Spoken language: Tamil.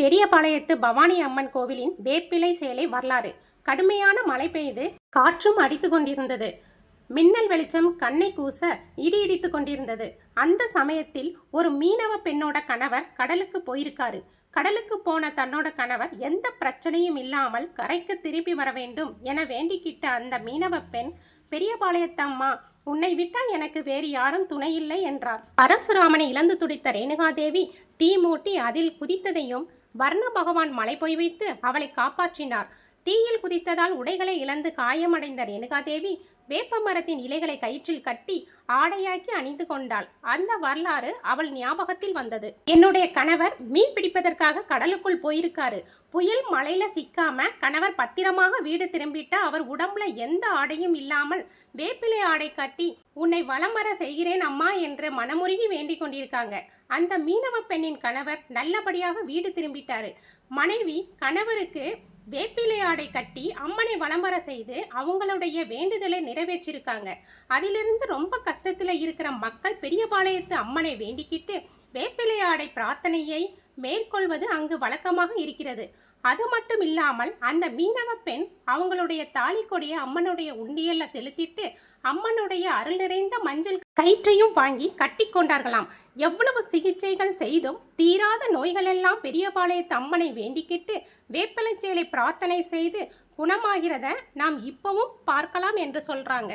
பெரியபாளையத்து பவானி அம்மன் கோவிலின் வேப்பிலை சேலை வரலாறு. கடுமையான மழை பெய்து காற்றும் அடித்து கொண்டிருந்தது. மின்னல் வெளிச்சம் கண்ணை கூச இடி இடித்து கொண்டிருந்தது. அந்த சமயத்தில் ஒரு மீனவ பெண்ணோட கணவர் கடலுக்கு போயிருக்காரு. கடலுக்கு போன தன்னோட கணவர் எந்த பிரச்சனையும் இல்லாமல் கரைக்கு திரும்பி வர வேண்டும் என வேண்டிக்கிட்ட அந்த மீனவ பெண், பெரியபாளையத்தம்மா, உன்னை விட்டால் எனக்கு வேறு யாரும் துணையில்லை என்றார். பரசுராமனை இழந்து துடித்த ரேணுகாதேவி தீ மூட்டி அதில் குதித்ததையும் வர்ண பகவான் மழை பொய் வைத்து அவளை காப்பாற்றினார். தீயில் குதித்ததால் உடைகளை இழந்து காயமடைந்த ரேணுகாதேவி வேப்ப மரத்தின் இலைகளை கயிற்றில் கட்டி ஆடையாக்கி அணிந்து கொண்டாள். அந்த வரலாறு அவள் ஞாபகத்தில் வந்தது. என்னுடைய கணவர் மீன் பிடிப்பதற்காக கடலுக்குள் போயிருக்காரு. புயல் மழையில சிக்காம கணவர் பத்திரமாக வீடு திரும்பிட்டா அவர் உடம்புல எந்த ஆடையும் இல்லாமல் வேப்பிலை ஆடை கட்டி உன்னை வலம் வர செய்கிறேன் அம்மா என்று மனமுருகி வேண்டிக் கொண்டிருக்காங்க. அந்த மீனவ பெண்ணின் கணவர் நல்லபடியாக வீடு திரும்பிட்டாரு. மனைவி கணவருக்கு வேப்பிலை ஆடை கட்டி அம்மனை வலம்பர செய்து அவங்களுடைய வேண்டுதலை நிறைவேற்றிருக்காங்க. அதிலிருந்து ரொம்ப கஷ்டத்தில் இருக்கிற மக்கள் பெரியபாளையத்து அம்மனை வேண்டிக்கிட்டு வேப்பிலை ஆடை பிரார்த்தனையை மேற்கொள்வது அங்கு வழக்கமாக இருக்கிறது. அது மட்டும் இல்லாமல் அந்த மீனவ பெண் அவங்களுடைய தாலி கொடியை அம்மனுடைய உண்டியல்ல செலுத்திட்டு அம்மனுடைய அருள் நிறைந்த மஞ்சள் கயிற்றையும் வாங்கி கட்டி கொண்டார்களாம். எவ்வளவு சிகிச்சைகள் செய்தும் தீராத நோய்களெல்லாம் பெரியபாளையத்து அம்மனை வேண்டிக்கிட்டு வேப்பிலைச்சேலை பிரார்த்தனை செய்து குணமாகிறத நாம் இப்பவும் பார்க்கலாம் என்று சொல்றாங்க.